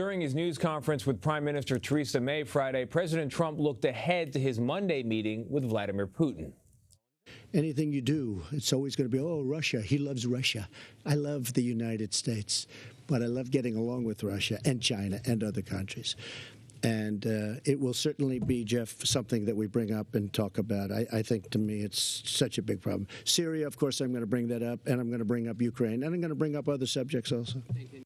During his news conference with Prime Minister Theresa May Friday, President Trump looked ahead to his Monday meeting with Vladimir Putin. Anything you do, it's always going to be, oh, Russia. He loves Russia. I love the United States, but I love getting along with Russia and China and other countries. And it will certainly be, Jeff, something that we bring up and talk about. I think, to me, it's such a big problem. Syria, of course, I'm going to bring that up, and I'm going to bring up Ukraine, and I'm going to bring up other subjects also.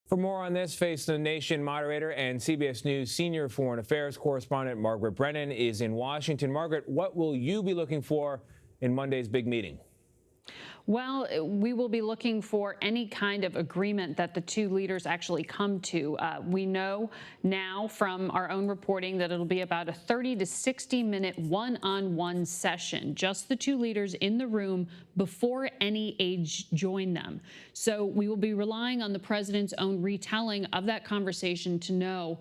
For more on this, Face the Nation moderator and CBS News senior foreign affairs correspondent Margaret Brennan is in Washington. Margaret, what will you be looking for in Monday's big meeting? Well, we will be looking for any kind of agreement that the two leaders actually come to. We know now from our own reporting that it'll be about a 30 to 60-minute one-on-one session, just the two leaders in the room before any aides join them. So we will be relying on the president's own retelling of that conversation to know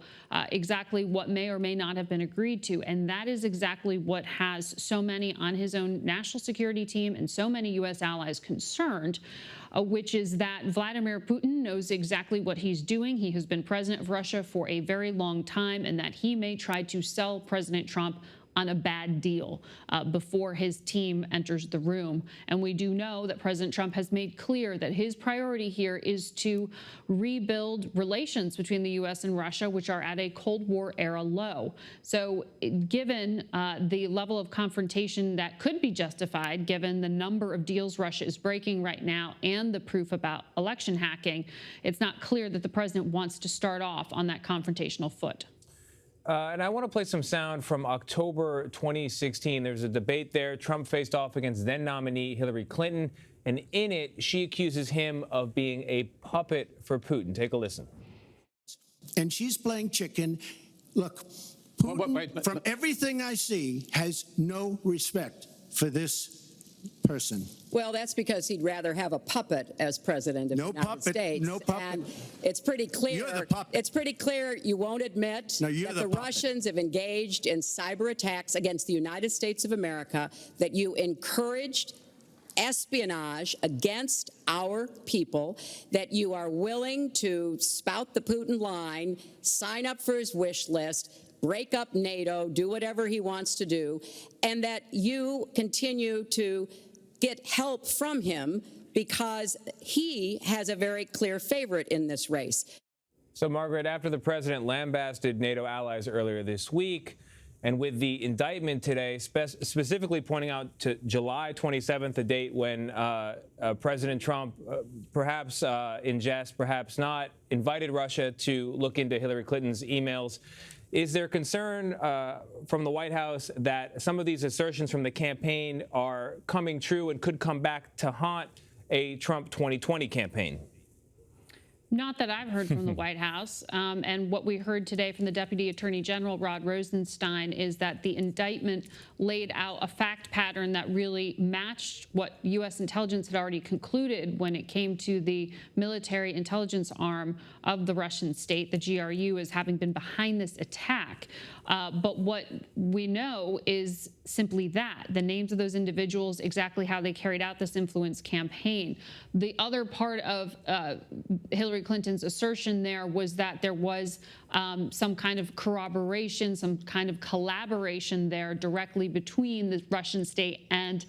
exactly what may or may not have been agreed to. And that is exactly what has so many on his own national security team and so many U.S. allies concerned, which is that Vladimir Putin knows exactly what he's doing. He has been president of Russia for a very long time, and that he may try to sell President Trump on a bad deal before his team enters the room. And we do know that President Trump has made clear that his priority here is to rebuild relations between the U.S. and Russia, which are at a Cold War era low. So given the level of confrontation that could be justified, given the number of deals Russia is breaking right now and the proof about election hacking, it's not clear that the president wants to start off on that confrontational foot. And I want to play some sound from October 2016. There's a debate there. Trump faced off against then nominee Hillary Clinton, and in it, she accuses him of being a puppet for Putin. Take a listen. And she's playing chicken. Look, Putin, from everything I see, has no respect for this person. Well, that's because he'd rather have a puppet as president of the United States. No puppet. And it's pretty clear. You're the puppet. It's pretty clear you won't admit that the Russians have engaged in cyber attacks against the United States of America, that you encouraged espionage against our people, that you are willing to spout the Putin line, sign up for his wish list, break up NATO, do whatever he wants to do, and that you continue to get help from him because he has a very clear favorite in this race. So, Margaret, after the president lambasted NATO allies earlier this week, and with the indictment today specifically pointing out to July 27th, a date when President Trump, perhaps in jest, perhaps not, invited Russia to look into Hillary Clinton's emails, is there concern from the White House that some of these assertions from the campaign are coming true and could come back to haunt a Trump 2020 campaign? Not that I've heard from the White House. And what we heard today from the Deputy Attorney General, Rod Rosenstein, is that the indictment laid out a fact pattern that really matched what U.S. intelligence had already concluded when it came to the military intelligence arm of the Russian state, the GRU, as having been behind this attack. But what we know is simply that, the names of those individuals, exactly how they carried out this influence campaign. The other part of Hillary Clinton's assertion there was that there was some kind of corroboration, some kind of collaboration there directly between the Russian state and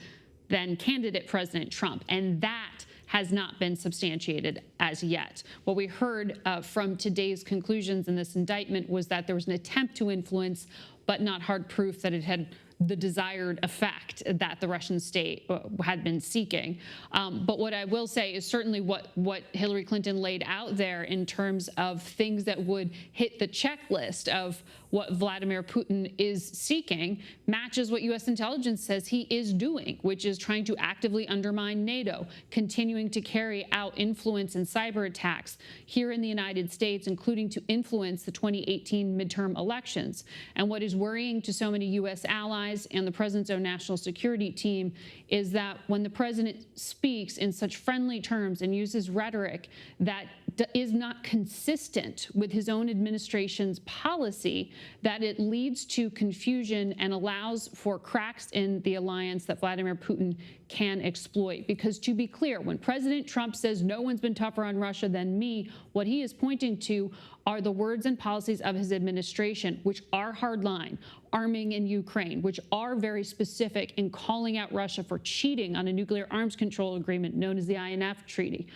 then candidate President Trump. And that has not been substantiated as yet. What we heard from today's conclusions in this indictment was that there was an attempt to influence, but not hard proof that it had the desired effect that the Russian state had been seeking. But what I will say is certainly what Hillary Clinton laid out there in terms of things that would hit the checklist of what Vladimir Putin is seeking matches what U.S. intelligence says he is doing, which is trying to actively undermine NATO, continuing to carry out influence and cyber attacks here in the United States, including to influence the 2018 midterm elections. And what is worrying to so many U.S. allies and the president's own national security team is that when the president speaks in such friendly terms and uses rhetoric that is not consistent with his own administration's policy, that it leads to confusion and allows for cracks in the alliance that Vladimir Putin can exploit. Because to be clear, when President Trump says no one's been tougher on Russia than me, what he is pointing to are the words and policies of his administration, which are hardline, arming in Ukraine, which are very specific in calling out Russia for cheating on a nuclear arms control agreement known as the INF Treaty,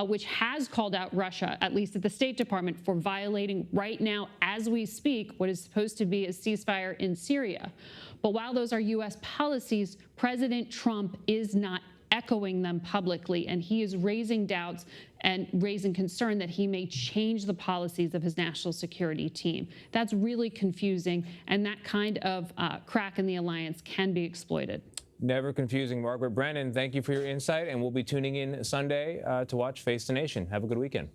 which has called out Russia, at least at the State Department, for violating right now, as we speak, what is supposed to be a ceasefire in Syria. But while those are U.S. policies, President Trump is not echoing them publicly, and he is raising doubts and raising concern that he may change the policies of his national security team. That's really confusing, and that kind of crack in the alliance can be exploited. Never confusing. Margaret Brennan, thank you for your insight, and we'll be tuning in Sunday to watch Face the Nation. Have a good weekend.